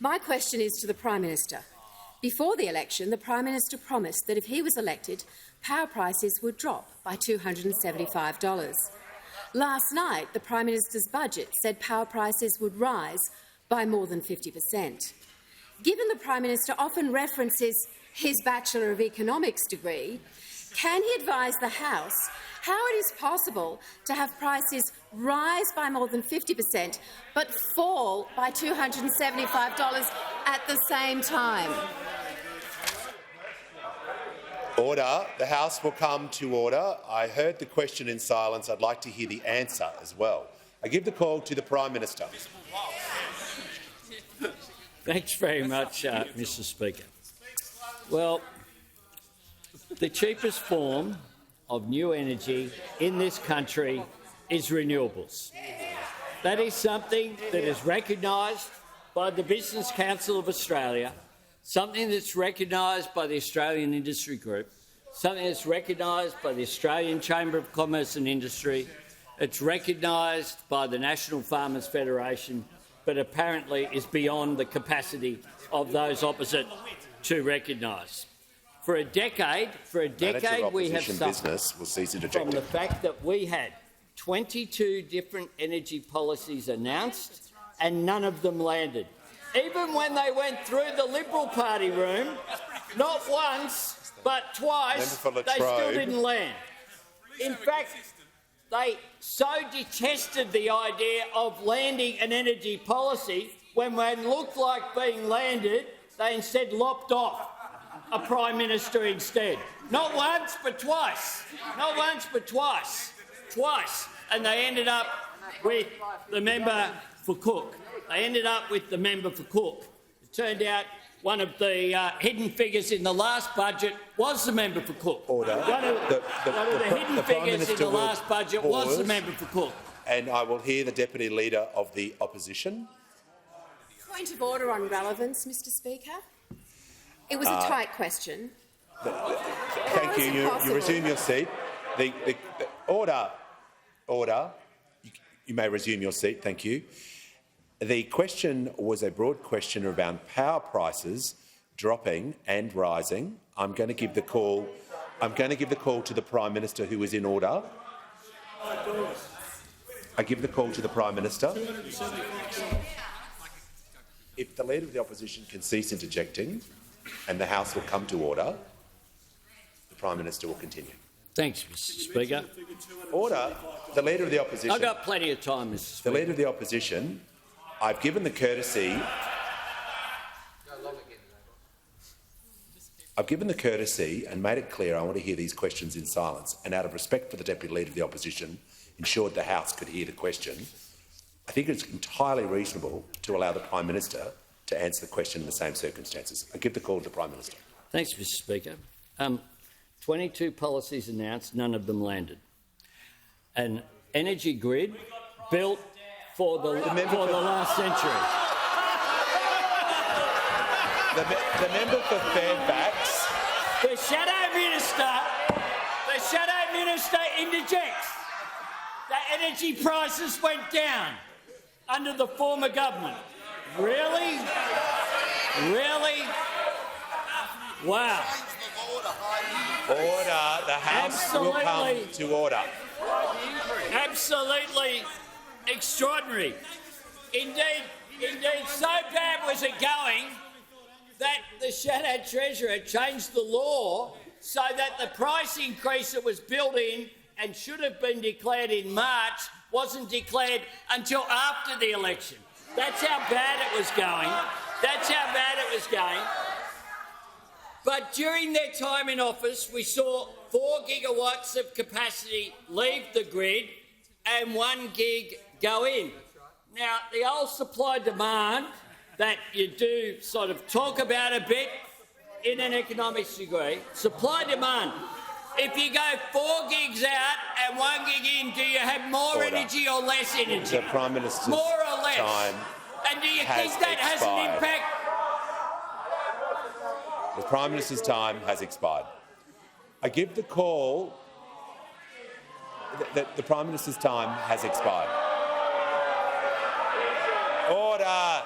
My question is to the Prime Minister. Before the election, the Prime Minister promised that if he was elected, power prices would drop by $275. Last night, the Prime Minister's budget said power prices would rise by more than 50%. Given the Prime Minister often references his Bachelor of Economics degree, can he advise the House how it is possible to have prices rise by more than 50% but fall by $275 at the same time? Order. The House will come to order. I heard the question in silence. I'd like to hear the answer as well. I give the call to the Prime Minister. Thanks very much, Mr Speaker. Well, the cheapest form of new energy in this country is renewables. That is something that is recognised by the Business Council of Australia, something that's recognised by the Australian Industry Group, something that's recognised by the Australian Chamber of Commerce and Industry. It's recognised by the National Farmers Federation, but apparently is beyond the capacity of those opposite to recognise. For a decade we have suffered from the fact that we had 22 different energy policies announced and none of them landed. Even when they went through the Liberal Party room, not once but twice, they still didn't land. In fact, they so detested the idea of landing an energy policy when it looked like being landed, they instead lopped off a Prime Minister instead. Not once, but twice. Not once, but twice. Twice. And they ended up with the member for Cook. They ended up with the member for Cook. It turned out one of the hidden figures in the last budget was the member for Cook. Order. One of the hidden figures in the last budget was the member for Cook. And I will hear the Deputy Leader of the Opposition. Point of order on relevance, Mr Speaker. It was a tight question. Thank you. You resume your seat. Order. You may resume your seat. Thank you. The question was a broad question around power prices dropping and rising. I'm going to give the call. To the Prime Minister, who is in order. I give the call to the Prime Minister. If the Leader of the Opposition can cease interjecting, and the House will come to order, the Prime Minister will continue. Thanks, Mr Speaker. Order. The Leader of the Opposition. I've got plenty of time, Mr Speaker. The Leader of the Opposition. I've given the courtesy. And made it clear I want to hear these questions in silence, and out of respect for the Deputy Leader of the Opposition, ensured the House could hear the question. I think it's entirely reasonable to allow the Prime Minister to answer the question in the same circumstances. I give the call to the Prime Minister. Thanks, Mr Speaker. 22 policies announced, none of them landed. An energy grid built for the last century. The member for Fairfax. The shadow minister interjects. The energy prices went down under the former government. Really? Really? Wow. Order. The House will come to order. Absolutely extraordinary. Indeed, so bad was it going that the Shadow Treasurer changed the law so that the price increase that was built in and should have been declared in March wasn't declared until after the election. That's how bad it was going. But during their time in office, we saw 4 gigawatts of capacity leave the grid and 1 gig go in. Now, the old supply-demand that you do sort of talk about a bit in an economics degree, supply-demand. If you go 4 gigs out and 1 gig in, do you have more energy or less energy? The Prime Minister's more or less? Time and do you think that has an impact? The Prime Minister's time has expired. I give the call that the Prime Minister's time has expired. Order.